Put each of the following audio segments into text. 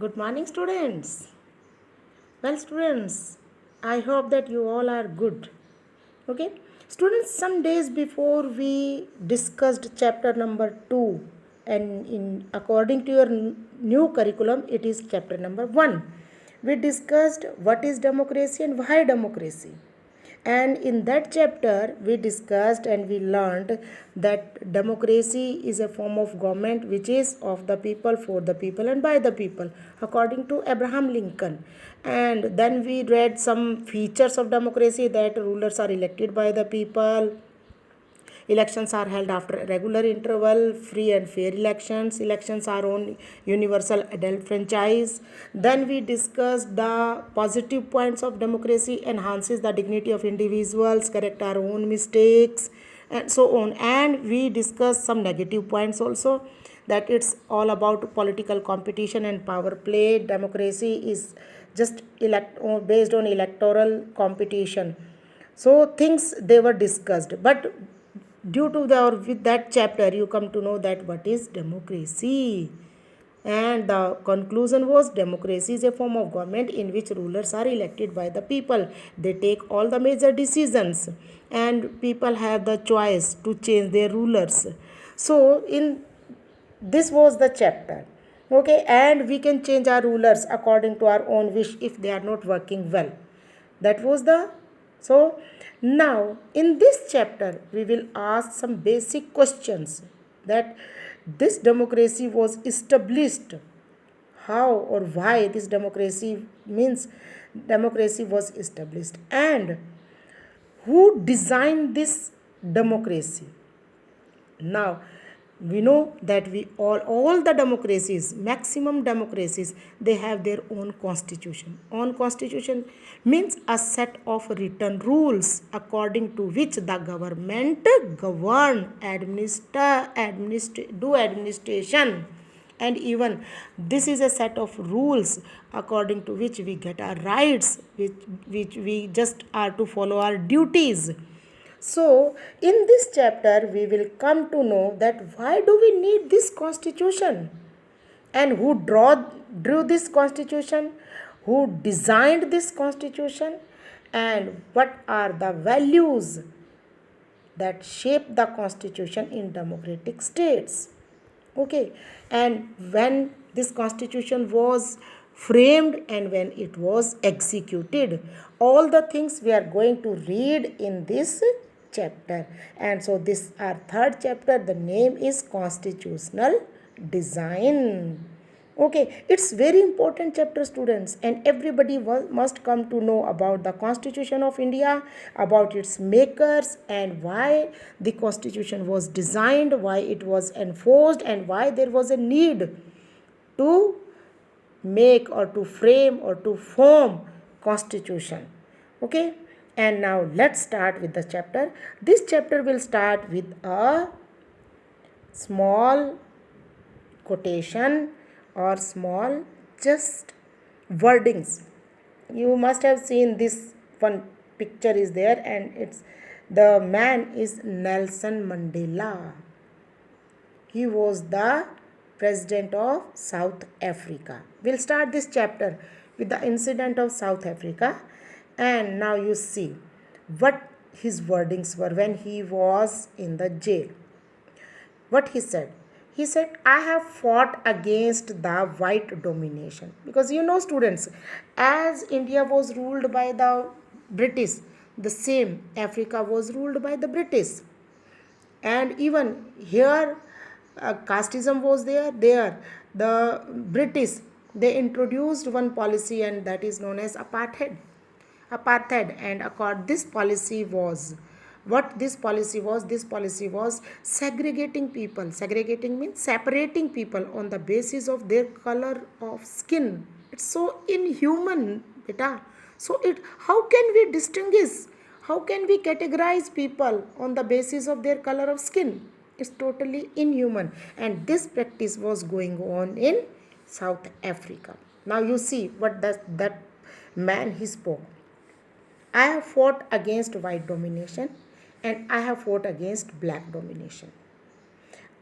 Good morning, students. Well, students, I hope that you all are good. Okay, students, some days before we discussed chapter number 2, and in according to your new curriculum, it is chapter number 1. We discussed what is democracy and why democracy. And in that chapter, we discussed and we learned that democracy is a form of government which is of the people, for the people, and by the people, according to Abraham Lincoln. And then we read some features of democracy, that rulers are elected by the people, elections are held after a regular interval, free and fair elections. Elections are on universal adult franchise. Then we discussed the positive points of democracy: enhances the dignity of individuals, correct our own mistakes, and so on. And we discussed some negative points also, that it's all about political competition and power play. Democracy is just based on electoral competition. So things they were discussed, but due to the or with that chapter you come to know that what is democracy. And the conclusion was, democracy is a form of government in which rulers are elected by the people. They take all the major decisions, and people have the choice to change their rulers. So in this was the chapter. Okay, and we can change our rulers according to our own wish if they are not working well. That was the. So now in this chapter we will ask some basic questions, that this democracy was established, how or why this democracy means democracy was established, and who designed this democracy. Now we know that we all the democracies, maximum democracies, they have their own constitution. Own constitution means a set of written rules according to which the government govern, do administration. And even this is a set of rules according to which we get our rights, which we just are to follow our duties. So, in this chapter, we will come to know that why do we need this constitution, and drew this constitution, who designed this constitution, and what are the values that shape the constitution in democratic states. Okay, and when this constitution was framed and when it was executed, all the things we are going to read in this chapter. And so this our third chapter, the name is constitutional design. Okay, it's very important chapter, students, and everybody must come to know about the Constitution of India, about its makers, and why the Constitution was designed, why it was enforced, and why there was a need to make or to frame or to form Constitution. Okay, and now let's start with the chapter. This chapter will start with a small quotation or small just wordings. You must have seen this one picture is there, and it's the man is Nelson Mandela. He was the president of South Africa. We'll start this chapter with the incident of South Africa, and now you see what his wordings were when he was in the jail. What he said? He said, I have fought against the white domination. Because you know, students, as India was ruled by the British, the same Africa was ruled by the British. And even here, casteism was there. The British, they introduced one policy, and that is known as apartheid. And this policy was, this policy was segregating people. Segregating means separating people on the basis of their color of skin. It's so inhuman, beta. So it, how can we distinguish, how can we categorize people on the basis of their color of skin? It's totally inhuman, and this practice was going on in South Africa. Now you see what that man he spoke. I have fought against white domination, and I have fought against black domination.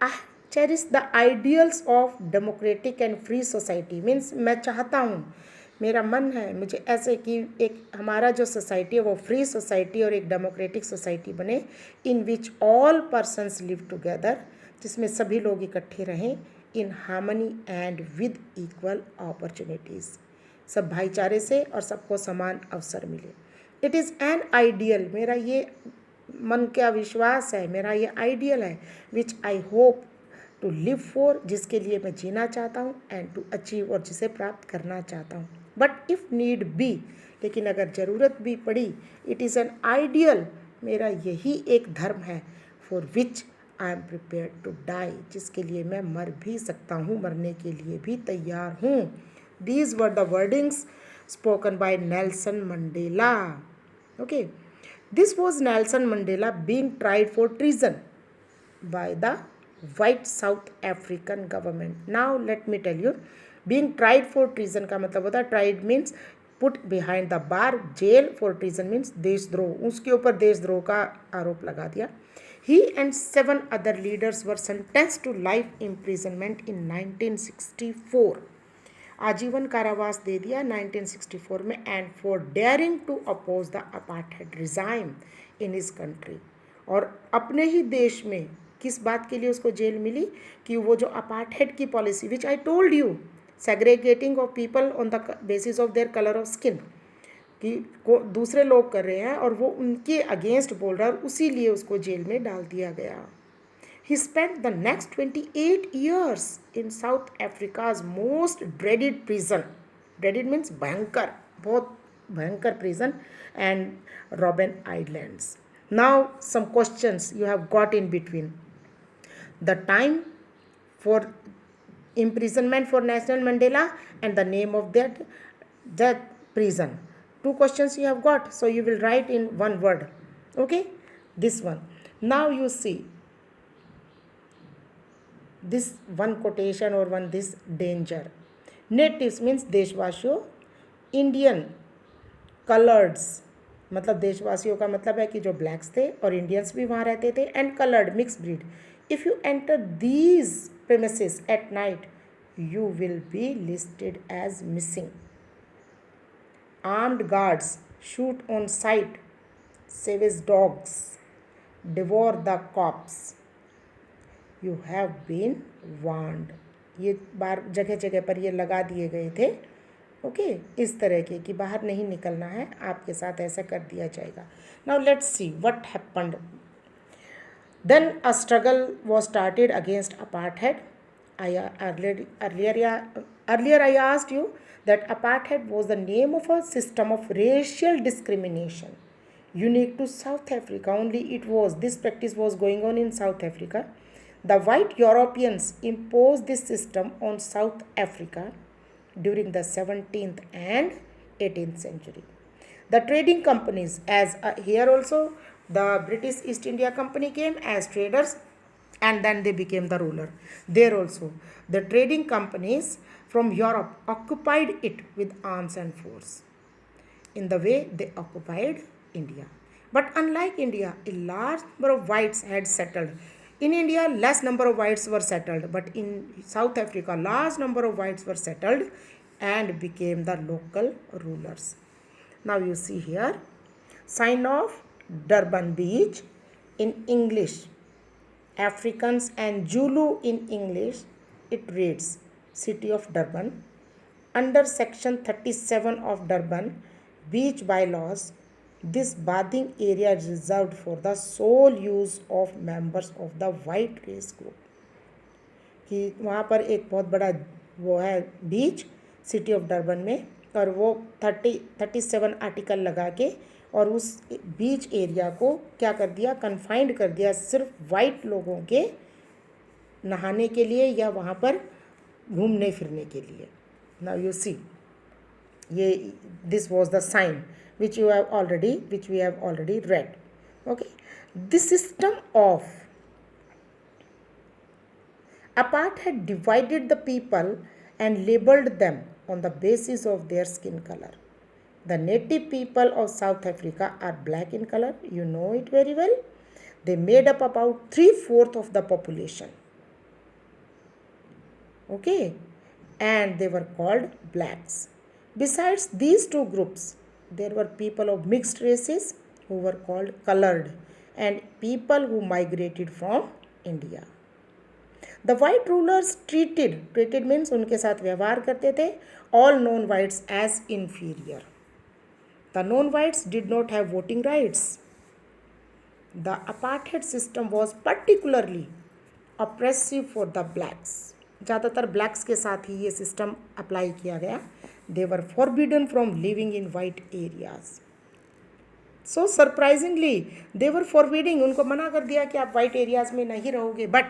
I have cherish the ideals of democratic and free society means मैं चाहता हूँ, मेरा मन है मुझे ऐसे कि एक हमारा जो सोसाइटी है वो फ्री सोसाइटी और एक डेमोक्रेटिक सोसाइटी बने, in which all persons live together, जिसमें सभी लोग इकट्ठे रहें, in harmony and with equal opportunities, सब भाईचारे से और सबको समान अवसर मिले। इट इज़ एन आइडियल, मेरा ये मन का विश्वास है, मेरा ये आइडियल है, which I hope to live for, जिसके लिए मैं जीना चाहता हूँ, एंड टू अचीव, और जिसे प्राप्त करना चाहता हूँ। बट इफ़ नीड बी, लेकिन अगर ज़रूरत भी पड़ी, इट इज़ एन आइडियल, मेरा यही एक धर्म है, for which I am prepare to die, जिसके लिए मैं मर भी सकता हूँ, मरने के लिए भी तैयार हूँ। These were the wordings spoken by Nelson Mandela. Okay, this was Nelson Mandela being tried for treason by the white South African government. Now let me tell you, being tried for treason का मतलब होता है, tried means put behind the bar, jail, for treason means देशद्रोह, उसके ऊपर देशद्रोह का आरोप लगा दिया। He and 7 other leaders were sentenced to life imprisonment in 1964. आजीवन कारावास दे दिया 1964 में, and for daring to oppose the apartheid regime in his country, और अपने ही देश में किस बात के लिए उसको जेल मिली, कि वो जो अपार्थाइड की policy which I told you, segregating of people on the basis of their colour of skin, कि दूसरे लोग कर रहे हैं और वो उनके अगेंस्ट बोल रहा है, और उसी लिए उसको जेल में डाल दिया गया। He spent the next 28 years in South Africa's most dreaded prison. Dreaded means भयंकर, बहुत भयंकर prison, and Robben Islands. Now some questions you have got in between. The time for imprisonment for Nelson Mandela and the name of that prison. 2 questions you have got, so you will write in one word. Okay, this one. Now you see this one quotation or one this danger. Natives means देशवासियों, Indian कलर्ड्स मतलब देशवासियों का मतलब है कि जो blacks थे और इंडियंस भी वहाँ रहते थे, and coloured mix breed, if you enter these premises at night you will be listed as missing. Armed guards shoot on sight, savage dogs devour the corpse, you have been warned. ये बार जगह जगह पर ये लगा दिए गए थे। ओके, इस तरह के कि बाहर नहीं निकलना है, आपके साथ ऐसा कर दिया जाएगा। Now let's see what happened. Then a struggle was started against apartheid. Earlier I asked you that apartheid was the name of a system of racial discrimination unique to South Africa. Only this practice was going on in South Africa. The white Europeans imposed this system on South Africa during the 17th and 18th century. The trading companies, here also the British East India Company came as traders, and then they became the ruler. There also the trading companies from Europe occupied it with arms and force, in the way they occupied India. But unlike India, a large number of whites had settled. In India, less number of whites were settled, but in South Africa, large number of whites were settled and became the local rulers. Now you see here, sign of Durban Beach in English, Afrikaans and Zulu in English, it reads City of Durban. Under section 37 of Durban Beach bylaws, this bathing area is reserved for the sole use of members of the white race group. कि वहाँ पर एक बहुत बड़ा वो है बीच city of Durban में, और वो 37 आर्टिकल लगा के और उस बीच एरिया को क्या कर दिया, कन्फाइंड कर दिया सिर्फ वाइट लोगों के नहाने के लिए या वहाँ पर घूमने फिरने के लिए। नाउ यू सी, ये this was the sign which we have already read. Okay, this system of apartheid divided the people and labeled them on the basis of their skin color. The native people of South Africa are black in color, you know it very well. They made up about 3/4 of the population. Okay, and they were called blacks. Besides these two groups, there were people of mixed races who were called colored and people who migrated from India. The white rulers treated means उनके साथ व्यवहार करते थे all known whites as inferior. The known whites did not have voting rights. The apartheid system was particularly oppressive for the blacks. ज़्यादातर blacks के साथ ही ये system apply किया गया. They were forbidden from living in white areas. So surprisingly, they were forbidding. उनको मना कर दिया कि आप white areas में नहीं रहोगे. But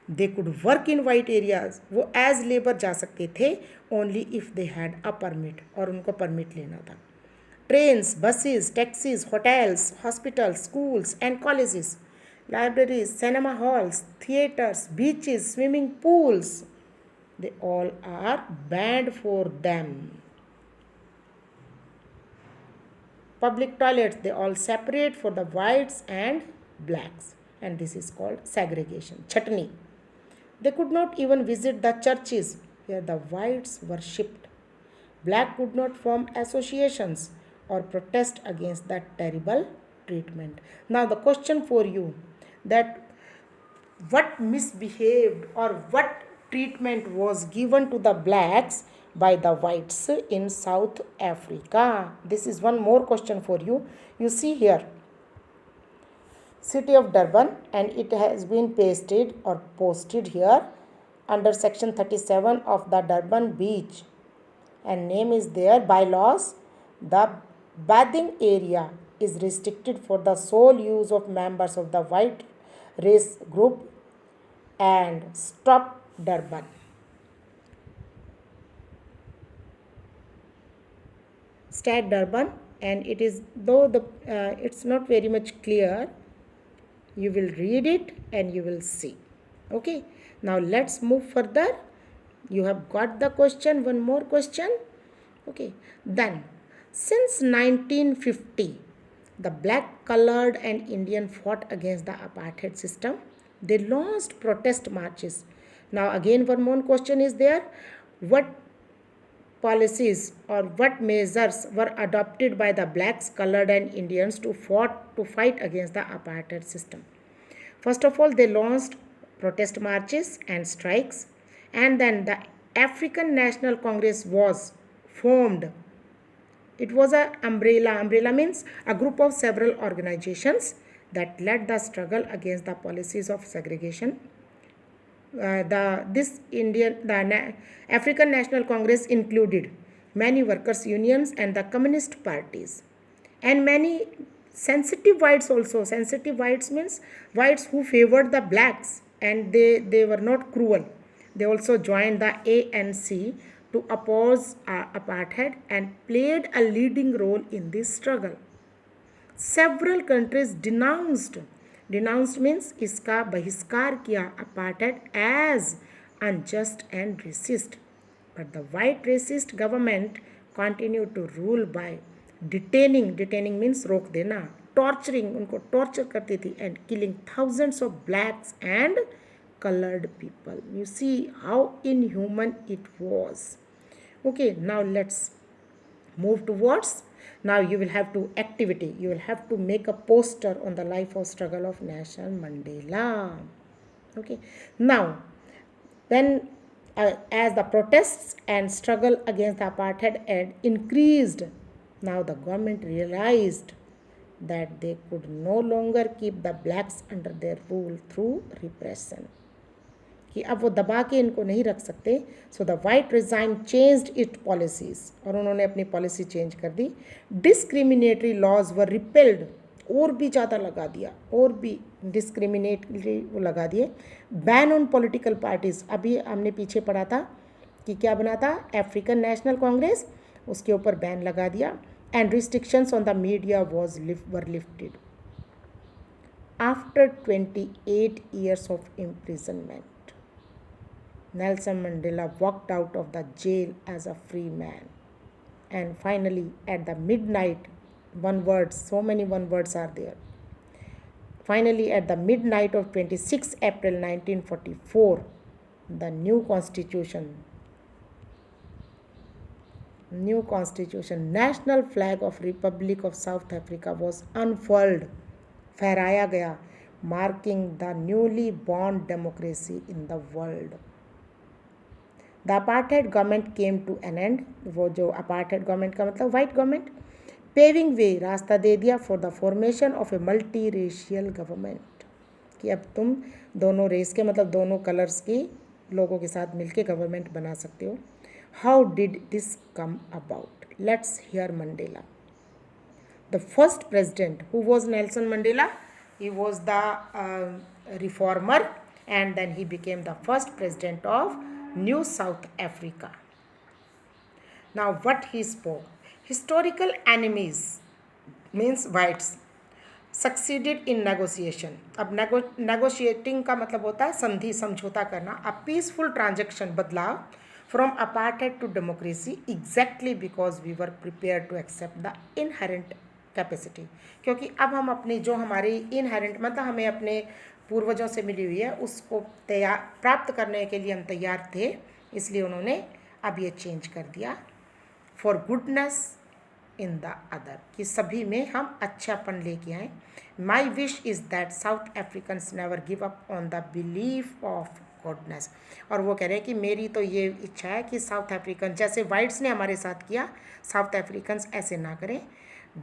they could work in white areas. वो as labor जा सकते थे only if they had a permit. और उनको permit लेना था. Trains, buses, taxis, hotels, hospitals, schools and colleges, libraries, cinema halls, theaters, beaches, swimming pools, they all are banned for them. Public toilets, they all separate for the whites and blacks, and this is called segregation, chutney. They could not even visit the churches where the whites worshipped. Black could not form associations or protest against that terrible treatment. Now the question for you, that what misbehaved or what treatment was given to the blacks by the whites in South Africa? This is one more question for you. You see here, city of Durban, and it has been pasted or posted here under section 37 of the Durban Beach, and name is there. Bylaws, the bathing area is restricted for the sole use of members of the white race group, and stop Durban. State Durban, and it is, though the it's not very much clear, you will read it and you will see. Okay, now let's move further. You have got the question, one more question. Okay, then since 1950, the black, colored and Indian fought against the apartheid system. They launched protest marches. Now again one more question is there. What policies or what measures were adopted by the blacks, colored and Indians to fight against the apartheid system? First of all, they launched protest marches and strikes, and then the African National Congress was formed. It was an umbrella. Umbrella means a group of several organizations that led the struggle against the policies of segregation. The African National Congress included many workers' unions and the communist parties, and many sensitive whites also. Sensitive whites means whites who favored the blacks, and they were not cruel. They also joined the ANC to oppose apartheid and played a leading role in this struggle. Several countries denounced means इसका बहिष्कार किया apartheid as unjust and racist, but the white racist government continued to rule by detaining means रोक देना, torturing, उनको torture करती थी, and killing thousands of blacks and colored people. You see how inhuman it was. Okay, now let's move towards. Now you will have to activity. You will have to make a poster on the life of struggle of Nelson Mandela. Okay. Now, then as the protests and struggle against the apartheid had increased, now the government realized that they could no longer keep the blacks under their rule through repression. कि अब वो दबा के इनको नहीं रख सकते. So the white resign changed it policies, और उन्होंने अपनी पॉलिसी चेंज कर दी. डिस्क्रिमिनेटरी लॉज वर रिपेल्ड, और भी ज़्यादा लगा दिया, और भी डिस्क्रिमिनेटरी वो लगा दिए. बैन ऑन पॉलिटिकल पार्टीज़, अभी हमने पीछे पढ़ा था कि क्या बना था, अफ्रीकन नेशनल कांग्रेस, उसके ऊपर बैन लगा दिया. And restrictions on the media were lifted. After 28 years of imprisonment, Nelson Mandela walked out of the jail as a free man. And finally, at the midnight, one word, so many one words are there. Finally, at the midnight of 26 April 1944, The new constitution, national flag of Republic of South Africa was unfurled, फहराया गया, marking the newly born democracy in the world. The apartheid government came to an end, वो जो apartheid government का मतलब white government, paving वे, रास्ता दे दिया for the formation of a multi racial government, कि अब तुम दोनों रेस के मतलब दोनों कलर्स के लोगों के साथ मिलके गवर्नमेंट बना सकते हो. How did this come about? Let's hear Mandela. The first president, who was Nelson Mandela, he was the reformer, and then he became the first president of New South Africa. Now what he spoke, historical enemies means whites succeeded in negotiation. अब negotiating का मतलब होता है संधि, समझौता करना. A peaceful transaction, बदलाव from apartheid to democracy, exactly because we were prepared to accept the inherent capacity, क्योंकि अब हम अपनी जो हमारी इनहेरेंट मतलब हमें अपने पूर्वजों से मिली हुई है उसको तैयार प्राप्त करने के लिए हम तैयार थे, इसलिए उन्होंने अब ये चेंज कर दिया. For goodness in the other, कि सभी में हम अच्छापन लेके आए. My wish is that south Africans never give up on the belief of goodness. और वो कह रहे हैं कि मेरी तो ये इच्छा है कि साउथ अफ्रीकन जैसे वाइट्स ने हमारे साथ किया, साउथ अफ्रीकन्स ऐसे ना करें.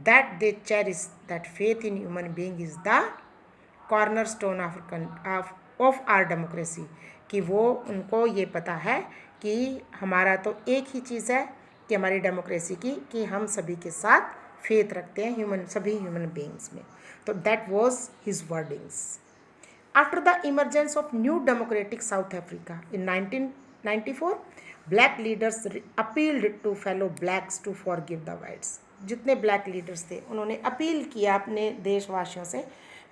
That they cherish that faith in human being is the cornerstone of our democracy. कि वो उनको ये पता है कि हमारा तो एक ही चीज़ है कि हमारी डेमोक्रेसी की, कि हम सभी के साथ फेथ रखते हैं सभी ह्यूमन बींग्स में. तो that was his wordings. After the emergence of new democratic South Africa in 1994, black leaders appealed to fellow blacks to forgive the whites. जितने ब्लैक लीडर्स थे उन्होंने अपील किया अपने देशवासियों से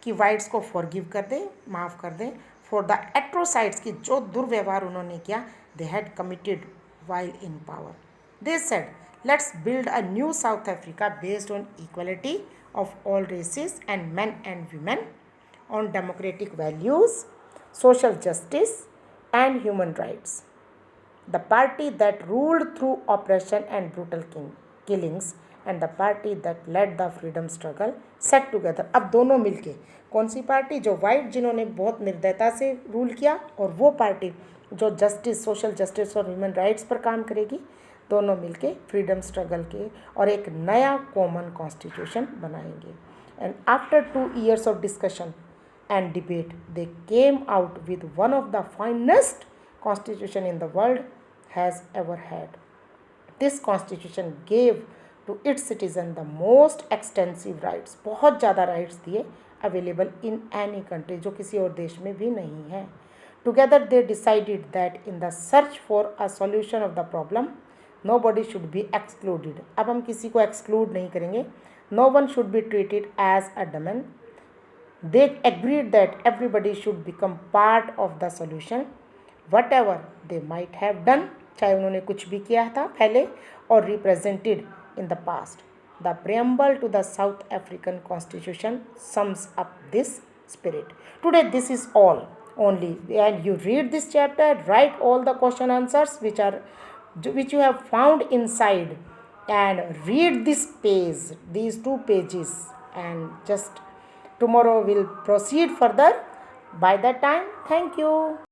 कि वाइट्स को फॉरगिव कर दें, माफ़ कर दें, फॉर द एट्रोसाइड्स, की जो दुर्व्यवहार उन्होंने किया they had committed while in power. They said let's build a new South Africa based on equality of all races and men and women, on democratic values, social justice and human rights. The party that ruled through operation and brutal killings and the party that led the freedom struggle set together. अब दोनों मिलके, कौन सी party? जो white जिन्होंने बहुत निर्दयता से rule किया, और वो पार्टी जो जस्टिस, सोशल जस्टिस और ह्यूमन राइट्स पर काम करेगी, दोनों मिलके फ्रीडम स्ट्रगल के और एक नया कॉमन कॉन्स्टिट्यूशन बनाएंगे. And after 2 years of discussion and debate they came out with one of the finest constitution in the world has ever had. This constitution gave to its citizen the most extensive rights, बहुत ज़्यादा rights दिए available in any country, जो किसी और देश में भी नहीं है. Together they decided that in the search for a solution of the problem nobody should be excluded. अब हम किसी को एक्सक्लूड नहीं करेंगे. No one should be treated as a demon. They agreed that everybody should become part of the solution whatever they might have done, चाहे उन्होंने कुछ भी किया था पहले और represented in the past. The preamble to the South African Constitution sums up this spirit. Today this is all only, and you read this chapter, write all the question answers which you have found inside, and read this page, these 2 pages, and just tomorrow we'll proceed further. By that time, thank you.